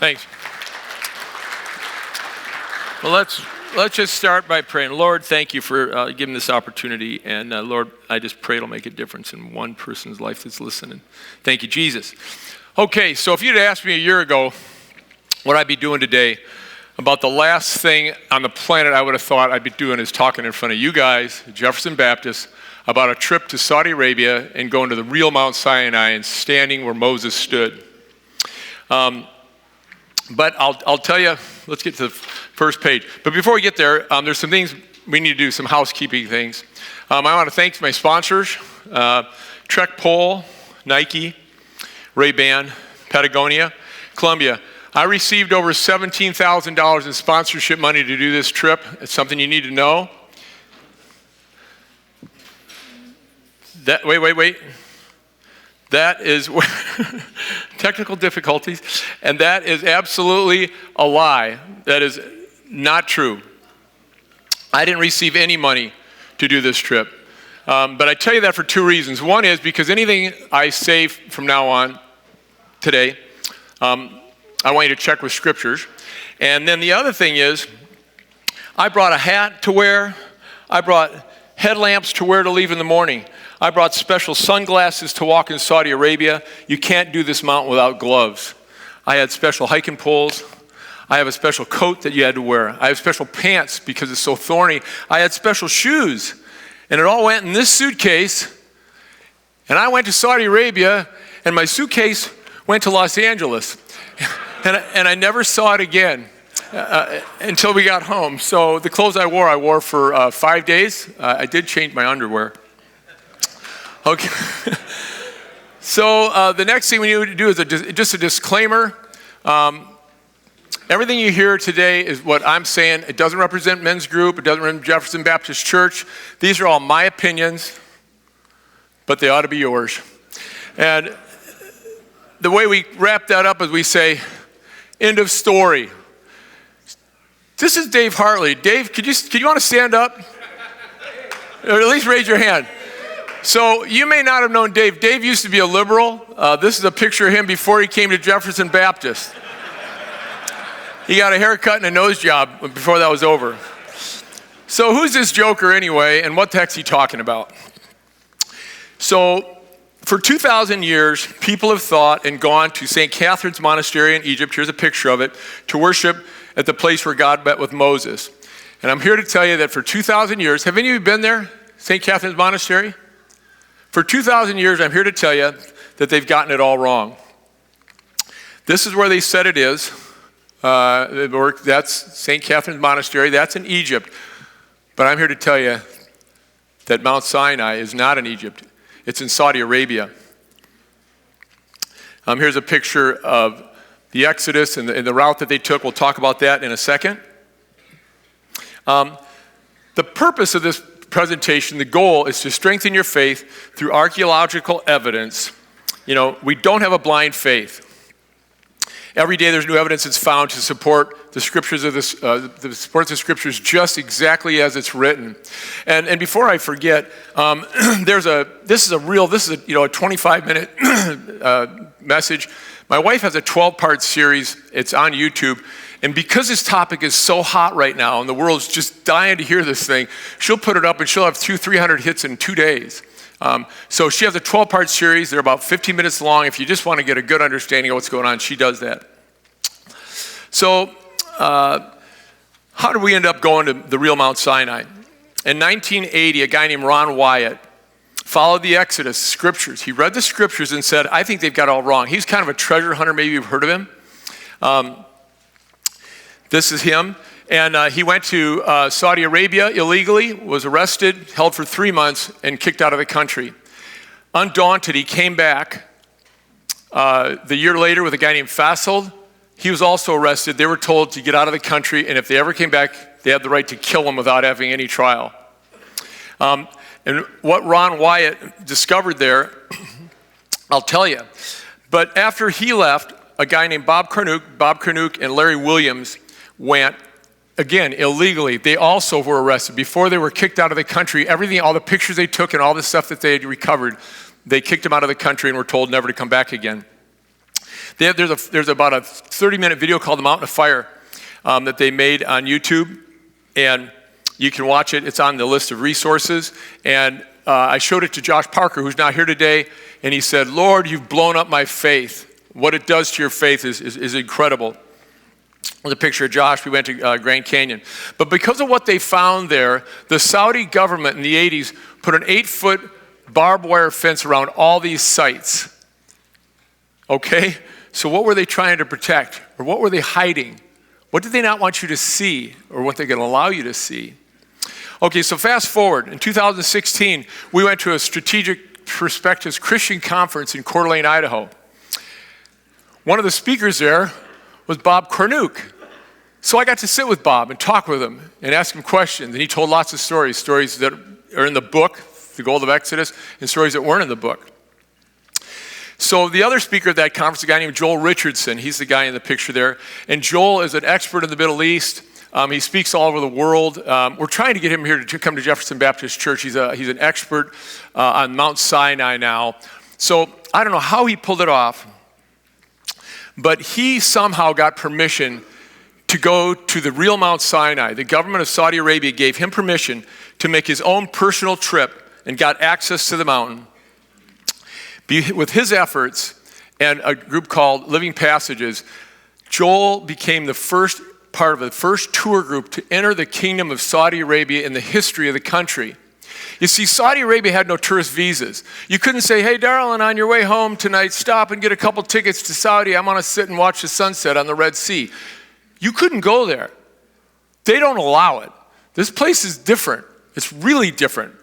Thanks. Well, let's just start by praying. Lord, thank you for giving this opportunity. And Lord, I just pray it'll make a difference in one person's life that's listening. Thank you, Jesus. Okay, so if you'd asked me a year ago what I'd be doing today, about the last thing on the planet I would have thought I'd be doing is talking in front of you guys, Jefferson Baptist, about a trip to Saudi Arabia and going to the real Mount Sinai and standing where Moses stood. But I'll tell you, let's get to the first page. But before we get there, there's some things we need to do, some housekeeping things. I want to thank my sponsors, Trek Pole, Nike, Ray-Ban, Patagonia, Columbia. I received over $17,000 in sponsorship money to do this trip. It's something you need to know. Wait. That is technical difficulties, and that is absolutely a lie. That is not true. I didn't receive any money to do this trip. But I tell you that for two reasons. One is because anything I say from now on today, I want you to check with scriptures. And then the other thing is, I brought a hat to wear. I brought headlamps to wear to leave in the morning. I brought special sunglasses to walk in Saudi Arabia. You can't do this mountain without gloves. I had special hiking poles. I have a special coat that you had to wear. I have special pants because it's so thorny. I had special shoes. And it all went in this suitcase. And I went to Saudi Arabia, and my suitcase went to Los Angeles. And I never saw it again until we got home. So the clothes I wore for 5 days. I did change my underwear. Okay. So the next thing we need to do is just a disclaimer. Everything you hear today is what I'm saying. It doesn't represent Men's Group. It doesn't represent Jefferson Baptist Church. These are all my opinions, but they ought to be yours. And the way we wrap that up is we say, end of story. This is Dave Hartley. Dave, could you want to stand up? Or at least raise your hand. So you may not have known Dave. Dave used to be a liberal. This is a picture of him before he came to Jefferson Baptist. He got a haircut and a nose job before that was over. So who's this joker anyway, and what the heck's he talking about? So for 2,000 years, people have thought and gone to St. Catherine's Monastery in Egypt, here's a picture of it, to worship at the place where God met with Moses. And I'm here to tell you that for 2,000 years, have any of you been there, St. Catherine's Monastery? For 2,000 years, I'm here to tell you that they've gotten it all wrong. This is where they said it is. That's St. Catherine's Monastery. That's in Egypt. But I'm here to tell you that Mount Sinai is not in Egypt. It's in Saudi Arabia. Here's a picture of the Exodus and the route that they took. We'll talk about that in a second. The purpose of this presentation, the goal is to strengthen your faith through archaeological evidence. You know, we don't have a blind faith. Every day there's new evidence that's found to support the scriptures of this, supports the scriptures just exactly as it's written. And before I forget, this is a 25-minute message. My wife has a 12-part series. It's on YouTube. And because this topic is so hot right now and the world's just dying to hear this thing, she'll put it up and she'll have 300 hits in 2 days. So she has a 12-part series. They're about 15 minutes long. If you just want to get a good understanding of what's going on, she does that. So how did we end up going to the real Mount Sinai? In 1980, a guy named Ron Wyatt followed the Exodus scriptures. He read the scriptures and said, I think they've got it all wrong. He's kind of a treasure hunter. Maybe you've heard of him. This is him. And he went to Saudi Arabia illegally, was arrested, held for 3 months, and kicked out of the country. Undaunted, he came back the year later with a guy named Faisal. He was also arrested. They were told to get out of the country, and if they ever came back, they had the right to kill him without having any trial. And what Ron Wyatt discovered there, I'll tell you. But after he left, a guy named Bob Carnook and Larry Williams went, again, illegally. They also were arrested. Before they were kicked out of the country, everything, all the pictures they took and all the stuff that they had recovered, they kicked them out of the country and were told never to come back again. There's about a 30-minute video called The Mountain of Fire that they made on YouTube, and you can watch it. It's on the list of resources. And I showed it to Josh Parker, who's not here today, and he said, Lord, you've blown up my faith. What it does to your faith is incredible. There's a picture of Josh. We went to Grand Canyon. But because of what they found there, the Saudi government in the 80s put an 8-foot barbed wire fence around all these sites. Okay? So what were they trying to protect? Or what were they hiding? What did they not want you to see? Or what they're going to allow you to see? Okay, so fast forward. In 2016, we went to a Strategic Perspectives Christian Conference in Coeur d'Alene, Idaho. One of the speakers there was Bob Cornuke. So I got to sit with Bob and talk with him and ask him questions. And he told lots of stories that are in the book, The Gold of Exodus, and stories that weren't in the book. So the other speaker at that conference, a guy named Joel Richardson, he's the guy in the picture there. And Joel is an expert in the Middle East. He speaks all over the world. We're trying to get him here to come to Jefferson Baptist Church. He's an expert on Mount Sinai now. So I don't know how he pulled it off, but he somehow got permission to go to the real Mount Sinai. The government of Saudi Arabia gave him permission to make his own personal trip and got access to the mountain. With his efforts and a group called Living Passages, Joel became the first part of the first tour group to enter the kingdom of Saudi Arabia in the history of the country. You see, Saudi Arabia had no tourist visas. You couldn't say, hey, darling, on your way home tonight, stop and get a couple tickets to Saudi. I'm going to sit and watch the sunset on the Red Sea. You couldn't go there. They don't allow it. This place is different. It's really different.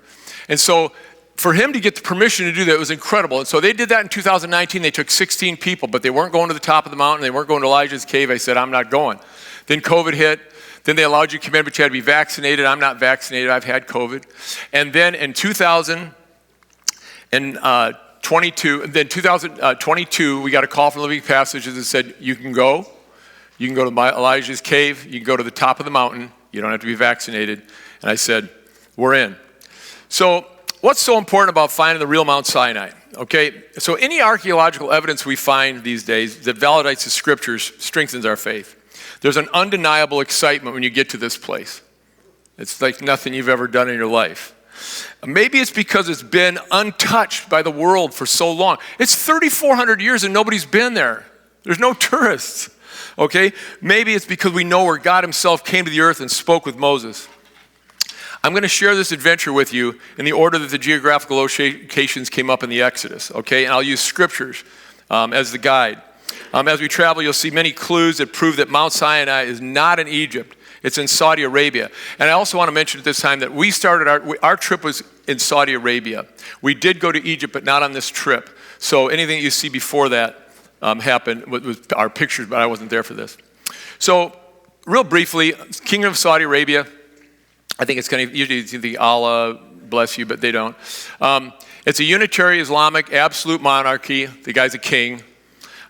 And so for him to get the permission to do that was incredible. And so they did that in 2019. They took 16 people, but they weren't going to the top of the mountain. They weren't going to Elijah's cave. I said, I'm not going. Then COVID hit. Then they allowed you to come in, but you had to be vaccinated. I'm not vaccinated. I've had COVID. And then in 2022, we got a call from Living Passages that said, you can go. You can go to Elijah's cave. You can go to the top of the mountain. You don't have to be vaccinated. And I said, we're in. So what's so important about finding the real Mount Sinai? Okay, so any archaeological evidence we find these days that validates the scriptures strengthens our faith. There's an undeniable excitement when you get to this place. It's like nothing you've ever done in your life. Maybe it's because it's been untouched by the world for so long. It's 3,400 years and nobody's been there. There's no tourists. Okay, maybe it's because we know where God himself came to the earth and spoke with Moses. I'm going to share this adventure with you in the order that the geographical locations came up in the Exodus, okay? And I'll use scriptures as the guide. As we travel, you'll see many clues that prove that Mount Sinai is not in Egypt. It's in Saudi Arabia. And I also want to mention at this time that we started our trip was in Saudi Arabia. We did go to Egypt, but not on this trip. So anything that you see before that happened was our pictures, but I wasn't there for this. So real briefly, Kingdom of Saudi Arabia. I think it's kind of, usually you think Allah bless you, but they don't. It's a unitary Islamic absolute monarchy. The guy's a king.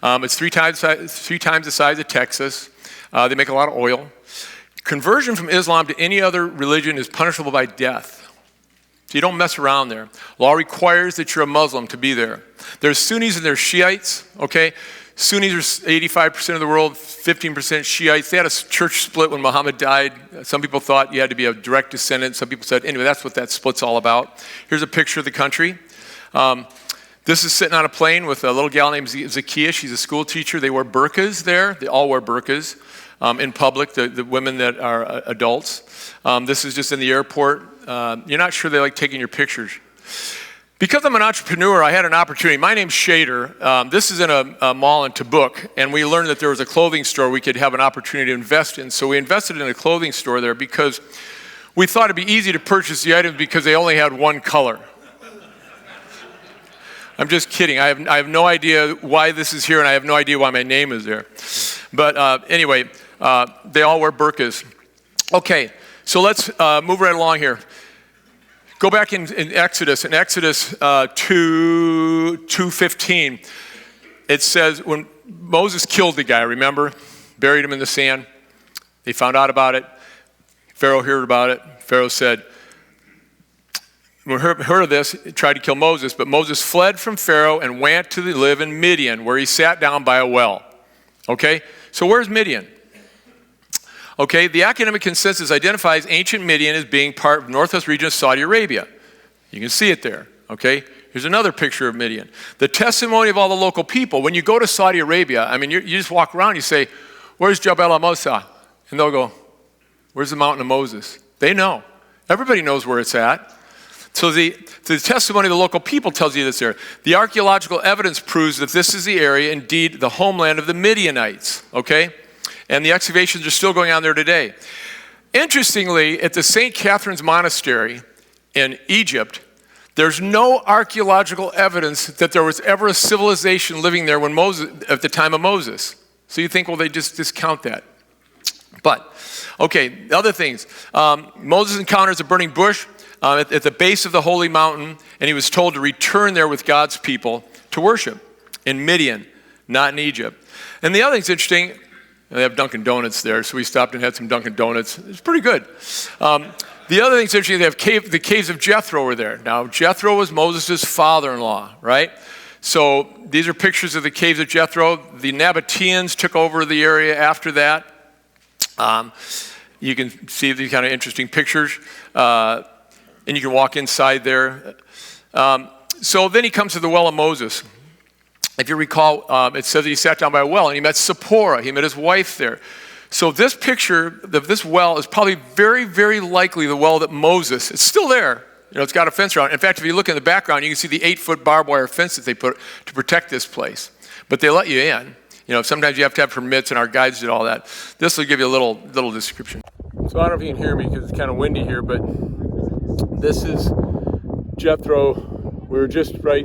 It's three times the size of Texas. They make a lot of oil. Conversion from Islam to any other religion is punishable by death. So you don't mess around there. Law requires that you're a Muslim to be there. There's Sunnis and there's Shiites, okay? Sunnis are 85% of the world, 15% Shiites. They had a church split when Muhammad died. Some people thought you had to be a direct descendant. Some people said, anyway, that's what that split's all about. Here's a picture of the country. This is sitting on a plane with a little gal named Zakiya. She's a school teacher. They wear burqas there. They all wear burqas in public, the women that are adults. This is just in the airport. You're not sure they like taking your pictures. Because I'm an entrepreneur, I had an opportunity. My name's Shader. This is in a mall in Tabuk, and we learned that there was a clothing store we could have an opportunity to invest in. So we invested in a clothing store there because we thought it'd be easy to purchase the items because they only had one color. I'm just kidding. I have no idea why this is here, and I have no idea why my name is there. But anyway, they all wear burqas. Okay, so let's move right along here. Go back in Exodus. In Exodus 2:15, it says when Moses killed the guy, remember? Buried him in the sand. They found out about it. Pharaoh heard about it. Pharaoh said, heard of this, tried to kill Moses, but Moses fled from Pharaoh and went to live in Midian, where he sat down by a well. Okay, so where's Midian? Okay, the academic consensus identifies ancient Midian as being part of the northwest region of Saudi Arabia. You can see it there, okay? Here's another picture of Midian. The testimony of all the local people. When you go to Saudi Arabia, I mean, you just walk around, you say, where's Jabal al-Musa? And they'll go, where's the mountain of Moses? They know. Everybody knows where it's at. So the testimony of the local people tells you this here. The archaeological evidence proves that this is the area, indeed, the homeland of the Midianites, okay? And the excavations are still going on there today. Interestingly, at the St. Catherine's Monastery in Egypt, there's no archaeological evidence that there was ever a civilization living there when at the time of Moses. So you think, well, they just discount that. But, okay, other things. Moses encounters a burning bush at the base of the holy mountain, and he was told to return there with God's people to worship in Midian, not in Egypt. And the other thing's interesting. They have Dunkin' Donuts there, so we stopped and had some Dunkin' Donuts. It's pretty good. The other thing's interesting, they have the caves of Jethro were there. Now, Jethro was Moses' father-in-law, right? So these are pictures of the caves of Jethro. The Nabateans took over the area after that. You can see these kind of interesting pictures, and you can walk inside there. So then he comes to the well of Moses. If you recall, it says that he sat down by a well and he met Zipporah. He met his wife there. So this picture of this well is probably very, very likely the well that Moses, it's still there. You know, it's got a fence around it. In fact, if you look in the background, you can see the 8-foot barbed wire fence that they put to protect this place. But they let you in. You know, sometimes you have to have permits, and our guides did all that. This will give you a little description. So I don't know if you can hear me because it's kind of windy here, but this is Jethro. We were just right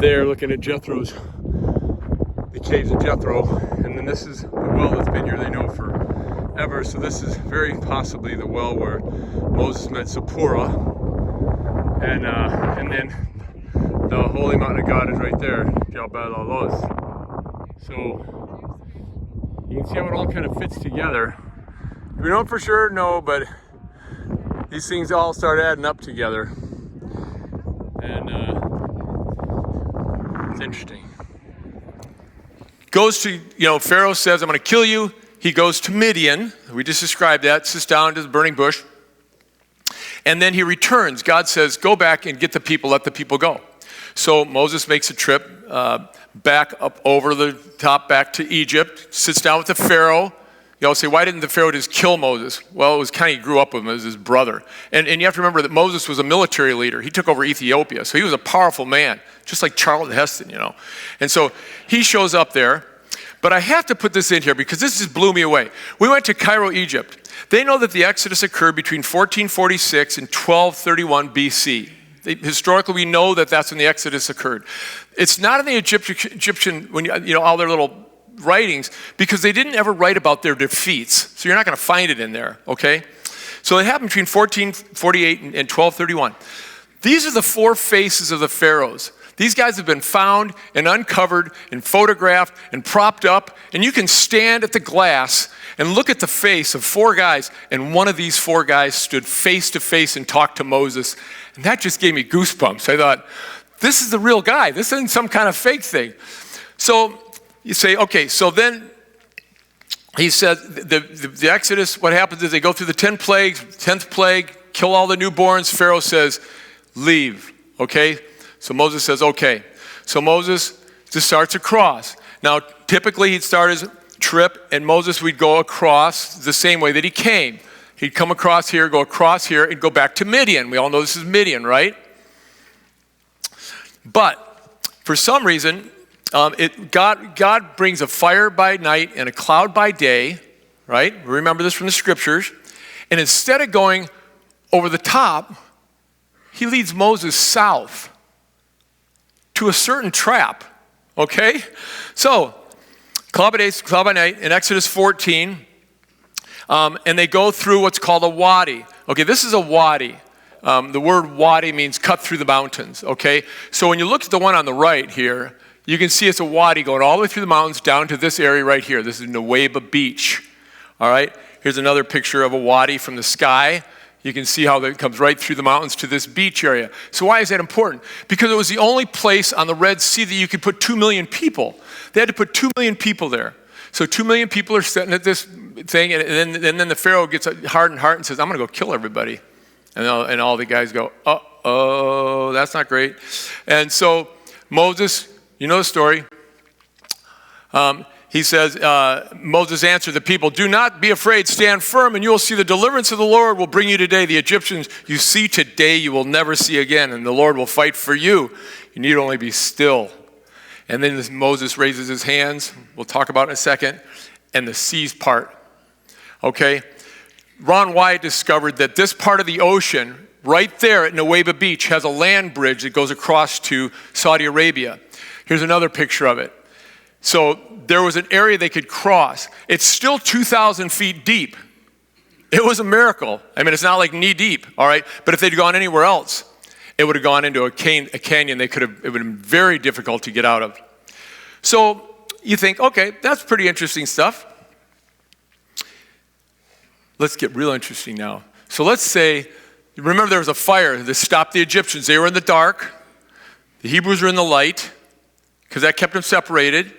there looking at the caves of Jethro, and then this is the well that's been here, they know forever. So this is very possibly the well where Moses met Zipporah, and then the holy mountain of God is right there, Jabal al-Oz. So you can see how it all kind of fits together. Do we know for sure? No, but these things all start adding up together, and it's interesting. Goes to, Pharaoh says, I'm going to kill you. He goes to Midian. We just described that. Sits down to the burning bush. And then he returns. God says, go back and get the people. Let the people go. So Moses makes a trip back up over the top back to Egypt. Sits down with the Pharaoh. You all say, why didn't the Pharaoh just kill Moses? Well, it was kind of, he grew up with him as his brother. And you have to remember that Moses was a military leader. He took over Ethiopia. So he was a powerful man, just like Charlton Heston, And so he shows up there. But I have to put this in here because this just blew me away. We went to Cairo, Egypt. They know that the Exodus occurred between 1446 and 1231 BC. Historically, we know that that's when the Exodus occurred. It's not in the Egyptian when all their little writings, because they didn't ever write about their defeats. So you're not going to find it in there, okay? So it happened between 1448 and 1231. These are the 4 faces of the pharaohs. These guys have been found and uncovered and photographed and propped up, and you can stand at the glass and look at the face of 4 guys, and one of these 4 guys stood face to face and talked to Moses, and that just gave me goosebumps. I thought, this is the real guy. This isn't some kind of fake thing. So you say, okay, so then he says, the Exodus, what happens is they go through the 10 plagues, 10th plague, kill all the newborns. Pharaoh says, leave, okay? So Moses says, okay. So Moses just starts across. Now, typically he'd start his trip, and Moses would go across the same way that he came. He'd come across here, go across here, and go back to Midian. We all know this is Midian, right? But for some reason, God brings a fire by night and a cloud by day, right? We remember this from the scriptures. And instead of going over the top, he leads Moses south to a certain trap, okay? So, cloud by day, cloud by night in Exodus 14, and they go through what's called a wadi. Okay, this is a wadi. The word wadi means cut through the mountains, okay? So when you look at the one on the right here, you can see it's a wadi going all the way through the mountains down to this area right here. This is Nuweiba Beach, all right? Here's another picture of a wadi from the sky. You can see how it comes right through the mountains to this beach area. So why is that important? Because it was the only place on the Red Sea that you could put 2 million people. They had to put 2 million people there. So 2 million people are sitting at this thing, and then the Pharaoh gets hardened heart and says, I'm going to go kill everybody. And all the guys go, uh-oh, that's not great. And so Moses, you know the story. He says, Moses answered the people, do not be afraid, stand firm, and you will see the deliverance of the Lord will bring you today. The Egyptians you see today, you will never see again, and the Lord will fight for you. You need only be still. And then Moses raises his hands, we'll talk about it in a second, and the seas part. Okay? Ron Wyatt discovered that this part of the ocean, right there at Nuweiba Beach, has a land bridge that goes across to Saudi Arabia. Here's another picture of it. So there was an area they could cross. It's still 2,000 feet deep. It was a miracle. I mean, it's not like knee deep, all right? But if they'd gone anywhere else, it would have gone into a canyon. It would have been very difficult to get out of. So you think, okay, that's pretty interesting stuff. Let's get real interesting now. So let's say, remember there was a fire that stopped the Egyptians. They were in the dark. The Hebrews were in the light because that kept them separated.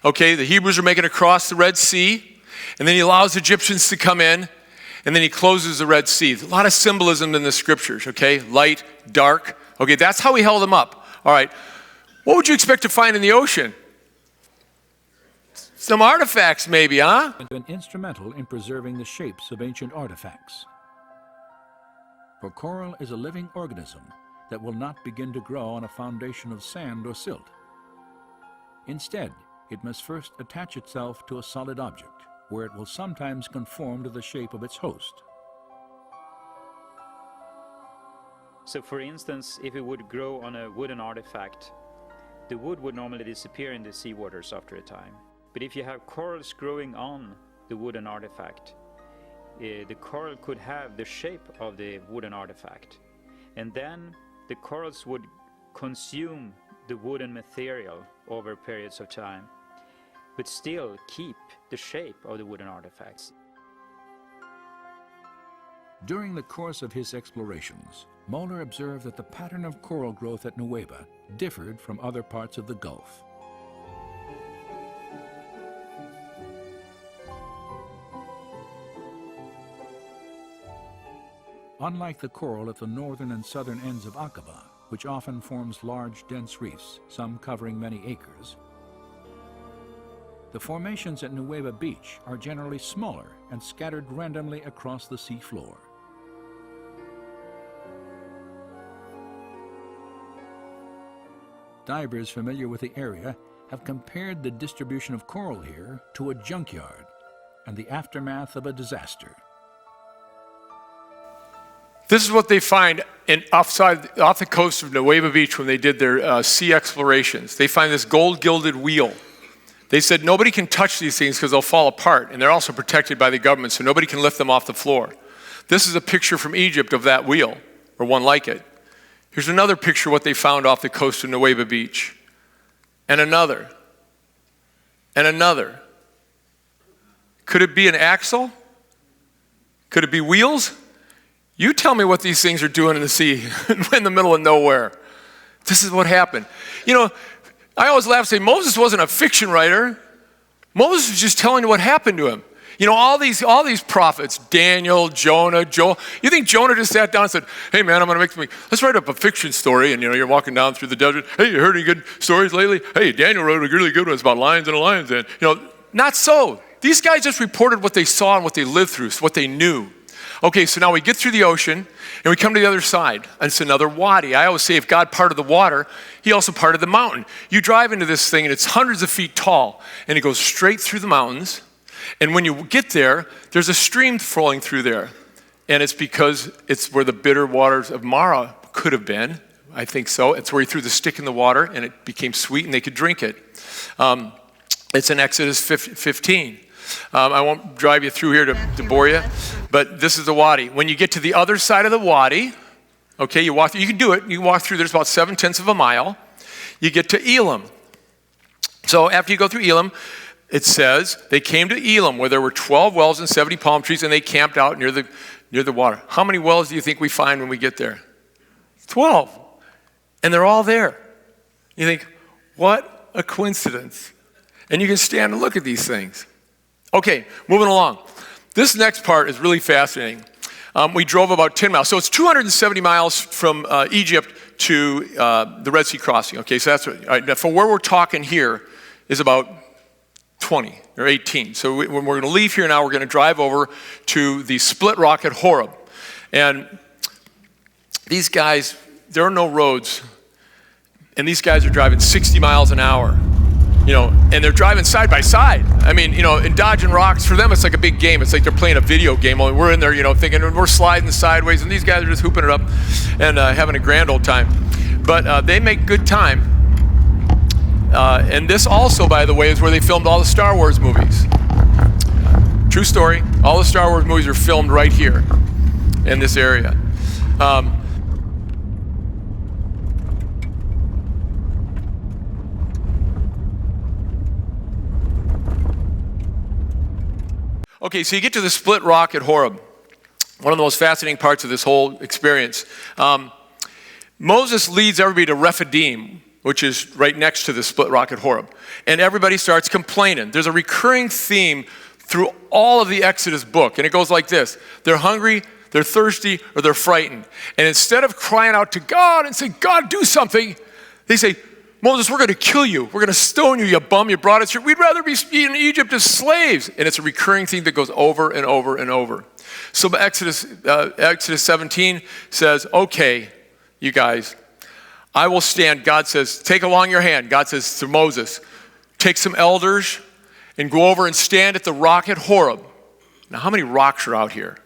Okay, the Hebrews are making it across the Red Sea, and then he allows the Egyptians to come in, and then he closes the Red Sea. A lot of symbolism in the scriptures, okay? Light, dark. Okay, that's how he held them up. All right, what would you expect to find in the ocean? Some artifacts maybe, huh? Been instrumental in preserving the shapes of ancient artifacts. For coral is a living organism that will not begin to grow on a foundation of sand or silt. Instead, it must first attach itself to a solid object, where it will sometimes conform to the shape of its host. So for instance, if it would grow on a wooden artifact, the wood would normally disappear in the seawaters after a time. But if you have corals growing on the wooden artifact, the coral could have the shape of the wooden artifact. And then the corals would consume the wooden material over periods of time, but still keep the shape of the wooden artifacts. During the course of his explorations, Moeller observed that the pattern of coral growth at Nuweiba differed from other parts of the Gulf. Unlike the coral at the northern and southern ends of Aqaba, which often forms large, dense reefs, some covering many acres, the formations at Nuweiba Beach are generally smaller and scattered randomly across the seafloor. Divers familiar with the area have compared the distribution of coral here to a junkyard and the aftermath of a disaster. This is what they find off the coast of Nuweiba Beach when they did their sea explorations. They find this gold-gilded wheel. They said nobody can touch these things because they'll fall apart, and they're also protected by the government, so nobody can lift them off the floor. This is a picture from Egypt of that wheel, or one like it. Here's another picture of what they found off the coast of Nuweiba Beach. And another. And another. Could it be an axle? Could it be wheels? You tell me what these things are doing in the sea in the middle of nowhere. This is what happened. You know, I always laugh and say Moses wasn't a fiction writer. Moses was just telling you what happened to him. You know, all these prophets, Daniel, Jonah, Joel. You think Jonah just sat down and said, hey man, let's write up a fiction story. And you know, you're walking down through the desert. Hey, you heard any good stories lately? Hey, Daniel wrote a really good one. It's about lions and a lion's den. You know, not so. These guys just reported what they saw and what they lived through, what they knew. Okay, so now we get through the ocean, and we come to the other side, and it's another wadi. I always say if God parted the water, he also parted the mountain. You drive into this thing, and it's hundreds of feet tall, and it goes straight through the mountains, and when you get there, there's a stream flowing through there, and it's because it's where the bitter waters of Mara could have been. I think so. It's where he threw the stick in the water, and it became sweet, and they could drink it. It's in Exodus 15. I won't drive you through here to bore you, but this is the wadi. When you get to the other side of the wadi, okay, you walk through, you can do it. You can walk through, there's about 7/10 of a mile. You get to Elim. So after you go through Elim, it says, they came to Elim where there were 12 wells and 70 palm trees, and they camped out near near the water. How many wells do you think we find when we get there? 12. And they're all there. You think, what a coincidence. And you can stand and look at these things. Okay, moving along. This next part is really fascinating. We drove about 10 miles. So it's 270 miles from Egypt to the Red Sea crossing. Okay, so that's what, all right, from where we're talking here is about 20 or 18. So when we're going to leave here now, we're going to drive over to the split rock at Horeb. And these guys, there are no roads. And these guys are driving 60 miles an hour. And they're driving side by side. I mean, and dodging rocks, for them it's like a big game. It's like they're playing a video game. Only we're in there, thinking we're sliding sideways, and these guys are just hooping it up and having a grand old time. But they make good time. And this also, by the way, is where they filmed all the Star Wars movies. True story. All the Star Wars movies are filmed right here in this area. Okay, so you get to the split rock at Horeb. One of the most fascinating parts of this whole experience. Moses leads everybody to Rephidim, which is right next to the split rock at Horeb. And everybody starts complaining. There's a recurring theme through all of the Exodus book. And it goes like this. They're hungry, they're thirsty, or they're frightened. And instead of crying out to God and saying, God, do something, they say, Moses, we're going to kill you. We're going to stone you, you bum. You brought us here. We'd rather be in Egypt as slaves. And it's a recurring theme that goes over and over and over. So Exodus 17 says, okay, you guys, I will stand. God says, take along your hand. God says to Moses, take some elders and go over and stand at the rock at Horeb. Now, how many rocks are out here?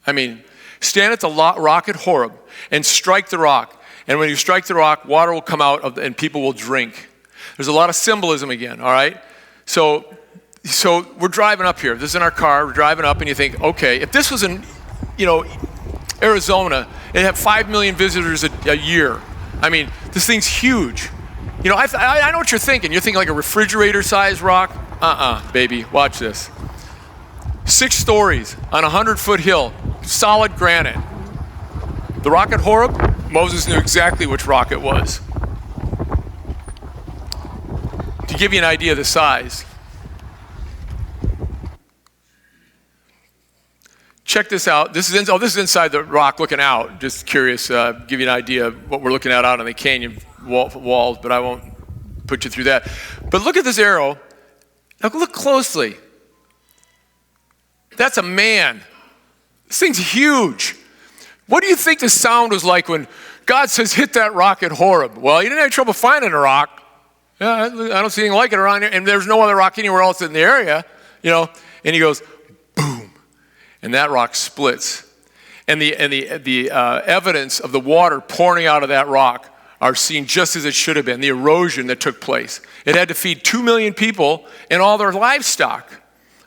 I mean, stand at the rock at Horeb and strike the rock. And when you strike the rock, water will come out and people will drink. There's a lot of symbolism again, all right? So we're driving up here. This is in our car. We're driving up and you think, okay, if this was in, Arizona, it'd have 5 million visitors a year. I mean, this thing's huge. I know what you're thinking. You're thinking like a refrigerator-sized rock. Baby, watch this. 6 stories on a 100-foot hill, solid granite. The rock at Horeb, Moses knew exactly which rock it was. To give you an idea of the size. Check this out. This is inside the rock looking out. Just curious, give you an idea of what we're looking at out on the canyon walls, but I won't put you through that. But look at this arrow. Now look closely. That's a man. This thing's huge. What do you think the sound was like when God says, hit that rock at Horeb? Well, he didn't have trouble finding a rock. Yeah, I don't see anything like it around here. And there's no other rock anywhere else in the area, And he goes, boom. And that rock splits. And the evidence of the water pouring out of that rock are seen just as it should have been, the erosion that took place. It had to feed 2 million people and all their livestock.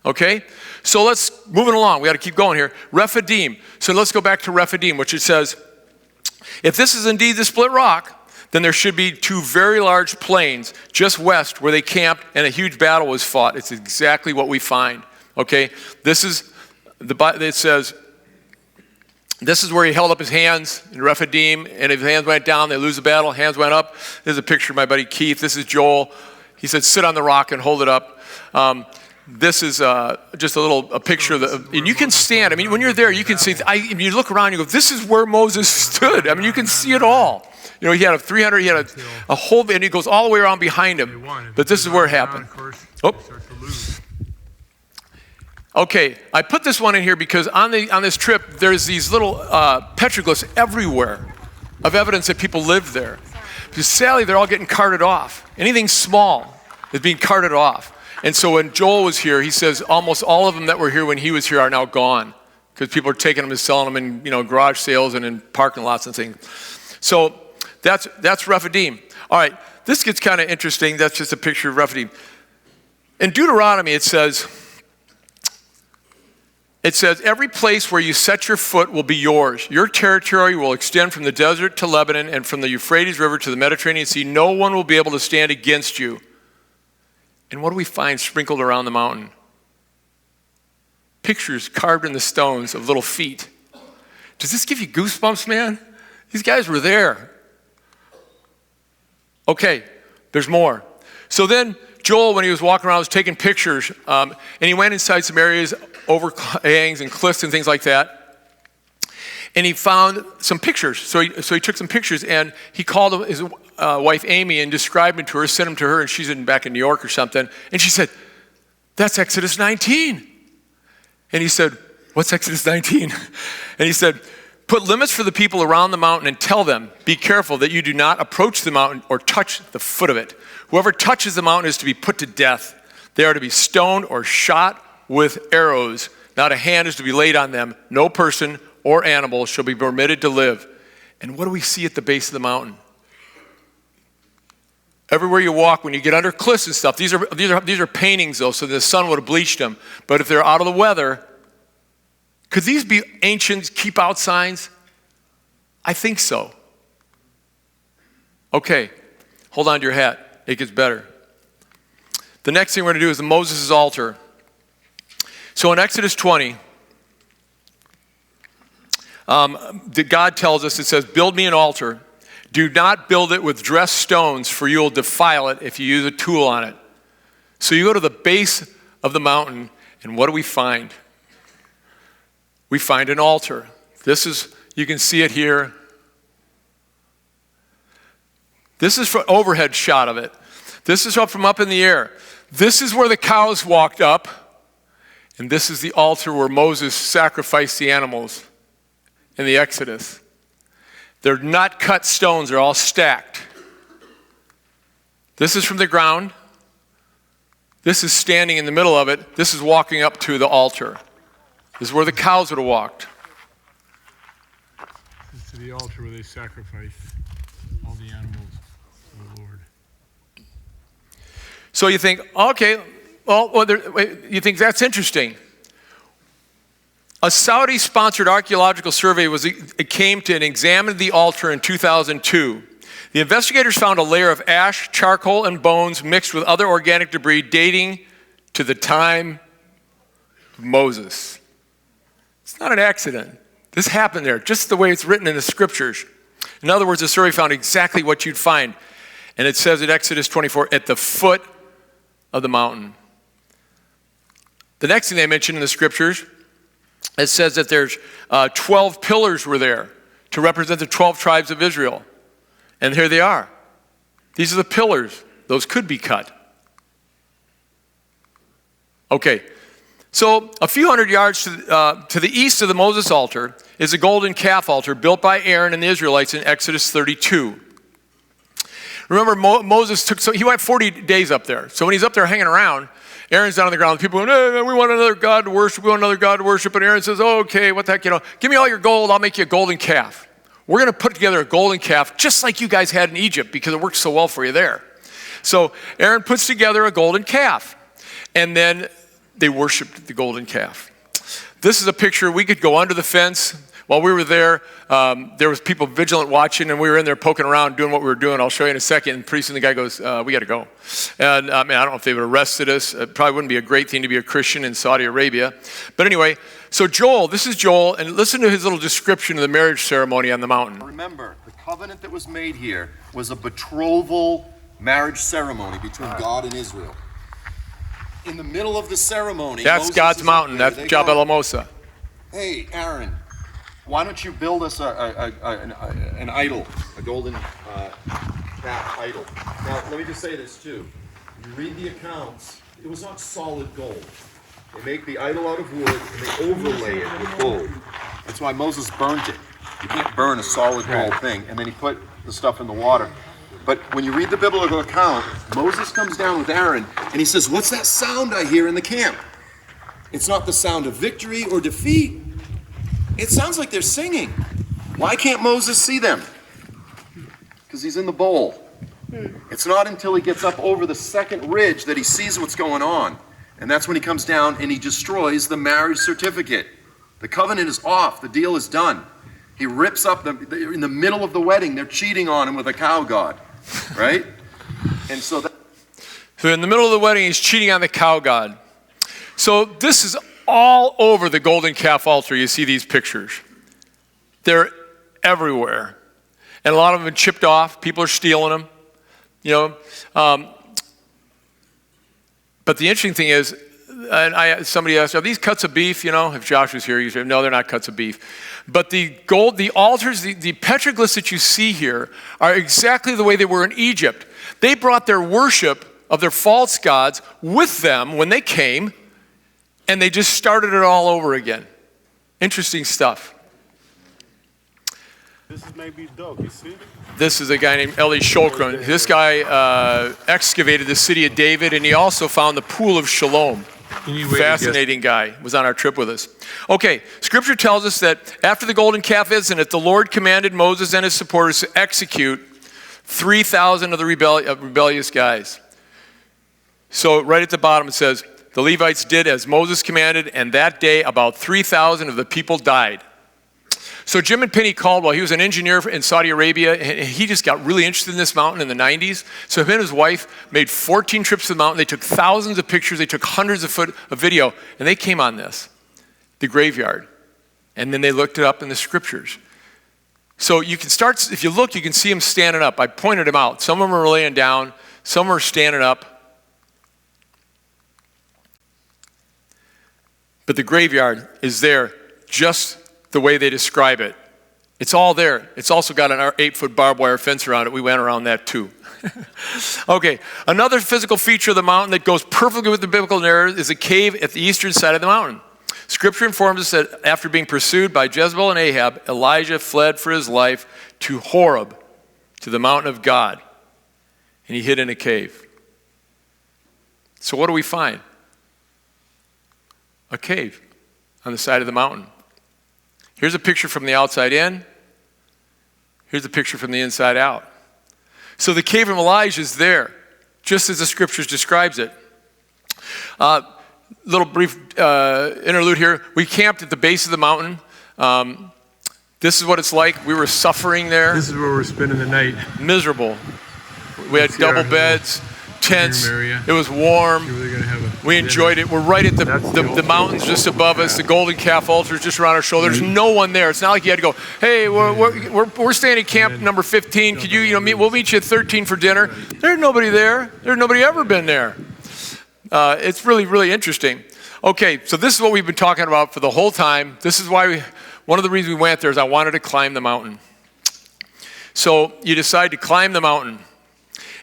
Okay? So moving along. We got to keep going here. Rephidim. So let's go back to Rephidim, which it says, if this is indeed the split rock, then there should be 2 very large plains just west where they camped and a huge battle was fought. It's exactly what we find. Okay? It says, this is where he held up his hands in Rephidim, and if his hands went down, they lose the battle. Hands went up. There's a picture of my buddy Keith. This is Joel. He said, sit on the rock and hold it up. This is just a picture of and you can stand. I mean, when you're there, you can see. You look around, you go, this is where Moses stood. I mean, you can see it all. He had he had a whole, and he goes all the way around behind him. But this is where it happened. Oh. Okay, I put this one in here because on this trip, there's these little petroglyphs everywhere of evidence that people lived there. Because sadly, they're all getting carted off. Anything small is being carted off. And so when Joel was here, he says almost all of them that were here when he was here are now gone because people are taking them and selling them in garage sales and in parking lots and things. So that's Rephidim. All right, this gets kind of interesting. That's just a picture of Rephidim. In Deuteronomy, it says, every place where you set your foot will be yours. Your territory will extend from the desert to Lebanon and from the Euphrates River to the Mediterranean Sea. No one will be able to stand against you. And what do we find sprinkled around the mountain? Pictures carved in the stones of little feet. Does this give you goosebumps, man? These guys were there. Okay, there's more. So then Joel, when he was walking around, was taking pictures, and he went inside some areas, overhangs and cliffs and things like that. And he found some pictures. So he took some pictures, and he called his wife Amy and described them to her, sent them to her, and she's back in New York or something. And she said, "That's Exodus 19." And he said, "What's Exodus 19?" And he said, "Put limits for the people around the mountain and tell them, be careful that you do not approach the mountain or touch the foot of it. Whoever touches the mountain is to be put to death. They are to be stoned or shot with arrows. Not a hand is to be laid on them. No person or animal shall be permitted to live." And what do we see at the base of the mountain? Everywhere you walk, when you get under cliffs and stuff, these are paintings though, so the sun would have bleached them. But if they're out of the weather, could these be ancient keep out signs? I think so. Okay, hold on to your hat. It gets better. The next thing we're going to do is the Moses' altar. So in Exodus 20, God tells us, it says, "Build me an altar. Do not build it with dressed stones, for you will defile it if you use a tool on it." So you go to the base of the mountain, and what do we find? We find an altar. This is, you can see it here. This is an overhead shot of it. This is up from up in the air. This is where the cows walked up, and this is the altar where Moses sacrificed the animals in the Exodus. They're not cut stones, they're all stacked. This is from the ground. This is standing in the middle of it. This is walking up to the altar. This is where the cows would have walked. This is to the altar where they sacrifice all the animals to the Lord. So you think, okay, well you think that's interesting. A Saudi-sponsored archaeological survey came to and examined the altar in 2002. The investigators found a layer of ash, charcoal, and bones mixed with other organic debris dating to the time of Moses. It's not an accident. This happened there, just the way it's written in the scriptures. In other words, the survey found exactly what you'd find. And it says in Exodus 24, at the foot of the mountain. The next thing they mention in the scriptures, it says that there's 12 pillars were there to represent the 12 tribes of Israel. And here they are. These are the pillars. Those could be cut. Okay, so a few hundred yards to the east of the Moses altar is a golden calf altar built by Aaron and the Israelites in Exodus 32. Remember, Moses he went 40 days up there. So when he's up there hanging around, Aaron's down on the ground. People going, "Hey, we want another God to worship. We want another God to worship." And Aaron says, "Oh, okay, what the heck, give me all your gold. I'll make you a golden calf. We're going to put together a golden calf just like you guys had in Egypt because it worked so well for you there." So Aaron puts together a golden calf. And then they worshiped the golden calf. This is a picture. We could go under the fence. While we were there, there was people vigilant watching, and we were in there poking around doing what we were doing. I'll show you in a second. And pretty soon the guy goes, "We got to go." And I don't know if they would have arrested us. It probably wouldn't be a great thing to be a Christian in Saudi Arabia. But anyway, so this is Joel, and listen to his little description of the marriage ceremony on the mountain. Remember, the covenant that was made here was a betrothal marriage ceremony between God and Israel. In the middle of the ceremony, that's Moses God's is mountain. up there. That's Jabal al-Mosa. "Hey, Aaron, why don't you build us an idol, a golden calf idol?" Now, let me just say this too. You read the accounts, it was not solid gold. They make the idol out of wood and they overlay it with gold. That's why Moses burnt it. You can't burn a solid gold thing. And then he put the stuff in the water. But when you read the biblical account, Moses comes down with Aaron and he says, "What's that sound I hear in the camp? It's not the sound of victory or defeat. It sounds like they're singing. Why can't Moses see them?" Because he's in the bowl. It's not until he gets up over the second ridge that he sees what's going on. And that's when he comes down and he destroys the marriage certificate. The covenant is off. The deal is done. He rips up in the middle of the wedding. They're cheating on him with a cow god, right? And so in the middle of the wedding, he's cheating on the cow god. So this is all over the golden calf altar. You see these pictures. They're everywhere. And a lot of them have been chipped off. People are stealing them, you know. But the interesting thing is, and somebody asked, are these cuts of beef? You know, if Josh was here, you'd say, no, they're not cuts of beef. But the altars, the petroglyphs that you see here are exactly the way they were in Egypt. They brought their worship of their false gods with them when they came, and they just started it all over again. Interesting stuff. This is maybe dog, you see? This is a guy named Eli Shulkran. This guy excavated the city of David, and he also found the Pool of Shalom. Fascinating guy. Was on our trip with us. Okay, Scripture tells us that after the golden calf incident, the Lord commanded Moses and his supporters to execute 3,000 of the rebellious guys. So right at the bottom it says, the Levites did as Moses commanded, and that day about 3,000 of the people died. So Jim and Penny Caldwell, he was an engineer in Saudi Arabia, and he just got really interested in this mountain in the 90s. So him and his wife made 14 trips to the mountain. They took thousands of pictures. They took hundreds of foot of video, and they came on this, the graveyard. And then they looked it up in the Scriptures. So you can start, if you look, you can see them standing up. I pointed them out. Some of them are laying down. Some are standing up. But the graveyard is there just the way they describe it. It's all there. It's also got an 8-foot barbed wire fence around it. We went around that too. Okay, another physical feature of the mountain that goes perfectly with the biblical narrative is a cave at the eastern side of the mountain. Scripture informs us that after being pursued by Jezebel and Ahab, Elijah fled for his life to Horeb, to the mountain of God, and he hid in a cave. So what do we find? A cave on the side of the mountain. Here's a picture from the outside in. Here's a picture from the inside out. So the cave of Elijah is there, just as the Scriptures describes it. Little brief interlude here. We camped at the base of the mountain. This is what it's like. We were suffering there. This is where we're spending the night. Miserable. We had double beds, tents. It was warm. We enjoyed it. We're right at the mountains just above us. The golden calf altar is just around our shoulder. There's no one there. It's not like you had to go, hey, we're staying at camp number 15. Could you we'll meet you at 13 for dinner. There's nobody there. There's nobody ever been there. It's really, really interesting. Okay, so this is what we've been talking about for the whole time. This is why one of the reasons we went there is I wanted to climb the mountain. So you decide to climb the mountain.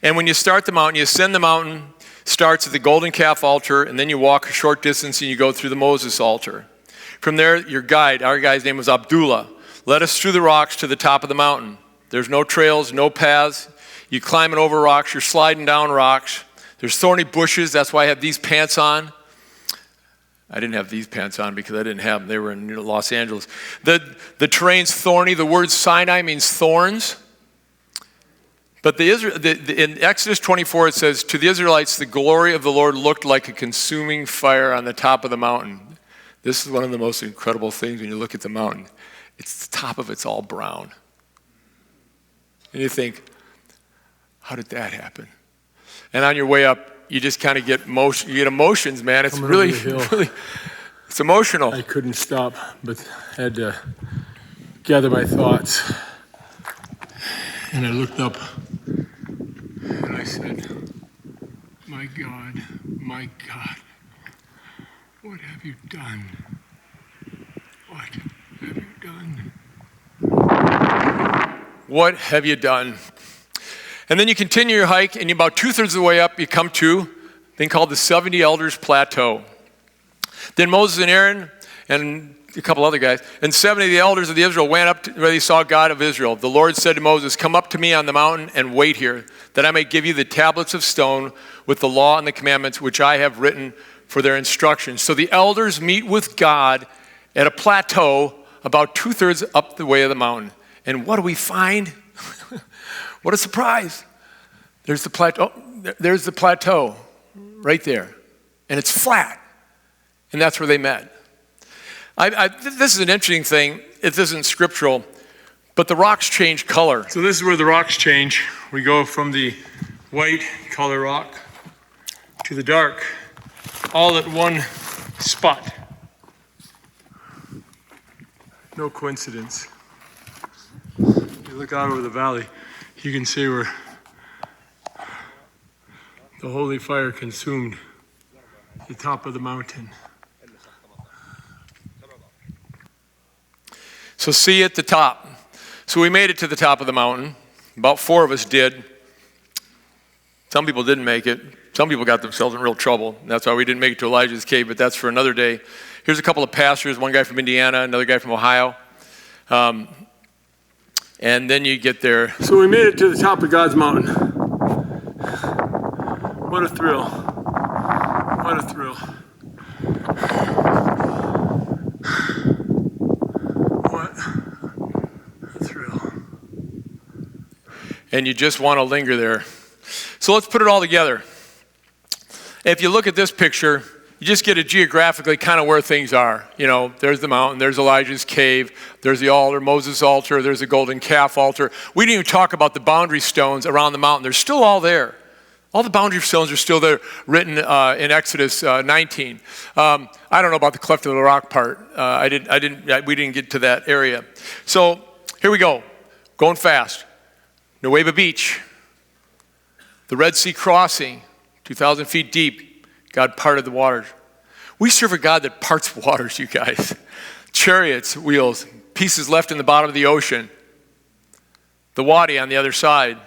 And when you start the mountain, you ascend the mountain, starts at the golden calf altar, and then you walk a short distance and you go through the Moses altar. From there, your guide, our guy's name was Abdullah, led us through the rocks to the top of the mountain. There's no trails, no paths. You climbing over rocks, you're sliding down rocks. There's thorny bushes, that's why I have these pants on. I didn't have these pants on because I didn't have them. They were in Los Angeles. The terrain's thorny. The word Sinai means thorns. But in Exodus 24, it says, to the Israelites, the glory of the Lord looked like a consuming fire on the top of the mountain. This is one of the most incredible things when you look at the mountain. It's the top of it's all brown. And you think, how did that happen? And on your way up, you just kind of get emotions, man. It's really, it's emotional. I couldn't stop, but had to gather my thoughts. And I looked up and I said, my God, what have you done? What have you done? What have you done? And then you continue your hike, and about 2/3 of the way up, you come to a thing called the 70 Elders Plateau. Then Moses and Aaron and a couple other guys, and 70 of the elders of the Israel went up to where they saw God of Israel. The Lord said to Moses, come up to me on the mountain and wait here, that I may give you the tablets of stone with the law and the commandments which I have written for their instruction. So the elders meet with God at a plateau about 2/3 up the way of the mountain. And what do we find? What a surprise. There's the plateau. There's the plateau right there. And it's flat. And that's where they met. This is an interesting thing. It isn't scriptural, but the rocks change color. So this is where the rocks change. We go from the white color rock to the dark, all at one spot. No coincidence. you look out over the valley, you can see where the holy fire consumed the top of the mountain. So see at the top. So we made it to the top of the mountain. About 4 of us did. Some people didn't make it. Some people got themselves in real trouble. That's why we didn't make it to Elijah's cave, but that's for another day. Here's a couple of pastors, one guy from Indiana, another guy from Ohio. And then you get there. So we made it to the top of God's mountain. What a thrill. What a thrill. What a thrill. And you just want to linger there. So let's put it all together. If you look at this picture, you just get it geographically kind of where things are. You know, there's the mountain, there's Elijah's cave, there's the altar, Moses' altar, there's the golden calf altar. We didn't even talk about the boundary stones around the mountain. They're still all there. All the boundary stones are still there, written in Exodus 19. I don't know about the cleft of the rock part. We didn't get to that area. So here we go, going fast. Nueva Beach, the Red Sea crossing, 2,000 feet deep. God parted the waters. We serve a God that parts waters, you guys. Chariots, wheels, pieces left in the bottom of the ocean. The Wadi on the other side.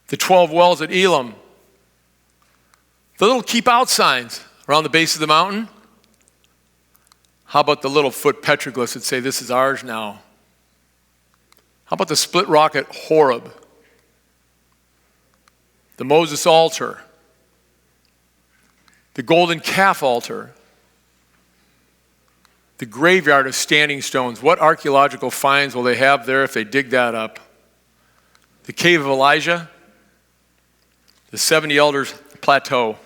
The 12 wells at Elam. The little keep out signs around the base of the mountain. How about the little foot petroglyphs that say this is ours now? How about the split rock at Horeb? The Moses altar. The golden calf altar, the graveyard of standing stones. What archaeological finds will they have there if they dig that up? The cave of Elijah, the 70 elders plateau,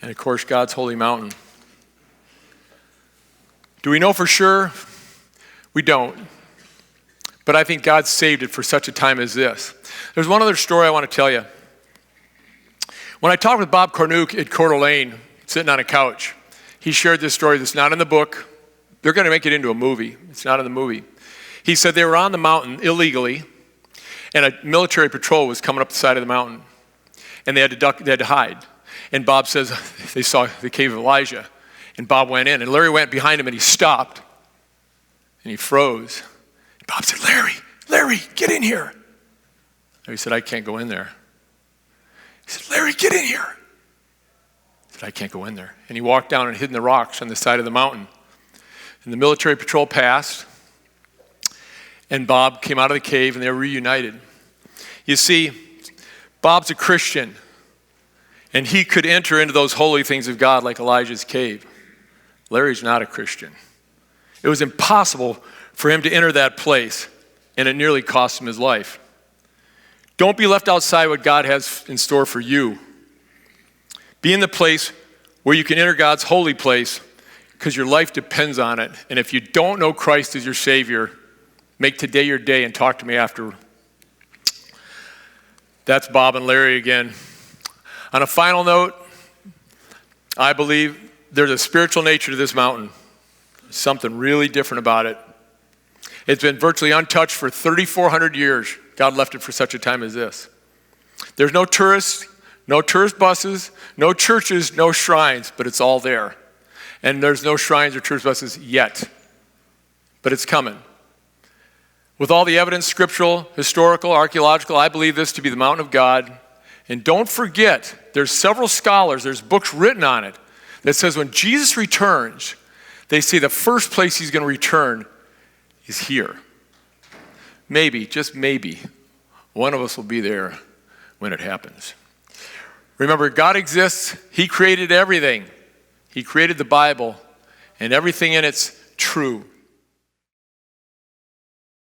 and of course God's holy mountain. Do we know for sure? We don't. But I think God saved it for such a time as this. There's one other story I want to tell you. When I talked with Bob Cornuke at Coeur d'Alene, sitting on a couch, he shared this story that's not in the book. They're going to make it into a movie. It's not in the movie. He said they were on the mountain illegally, and a military patrol was coming up the side of the mountain, and they had to hide. And Bob says they saw the cave of Elijah, and Bob went in, and Larry went behind him, and he stopped, and he froze. And Bob said, Larry, get in here. Larry said, I can't go in there. He said, Larry, get in here. He said, I can't go in there. And he walked down and hid in the rocks on the side of the mountain. And the military patrol passed, and Bob came out of the cave, and they were reunited. You see, Bob's a Christian, and he could enter into those holy things of God like Elijah's cave. Larry's not a Christian. It was impossible for him to enter that place, and it nearly cost him his life. Don't be left outside what God has in store for you. Be in the place where you can enter God's holy place because your life depends on it. And if you don't know Christ as your Savior, make today your day and talk to me after. That's Bob and Larry again. On a final note, I believe there's a spiritual nature to this mountain. Something really different about it. It's been virtually untouched for 3,400 years. God left it for such a time as this. There's no tourists, no tourist buses, no churches, no shrines, but it's all there. And there's no shrines or tourist buses yet, but it's coming. With all the evidence, scriptural, historical, archaeological, I believe this to be the mountain of God. And don't forget, there's several scholars, there's books written on it that says when Jesus returns, they say the first place he's going to return is here. Maybe, just maybe, one of us will be there when it happens. Remember, God exists. He created everything. He created the Bible, and everything in it's true.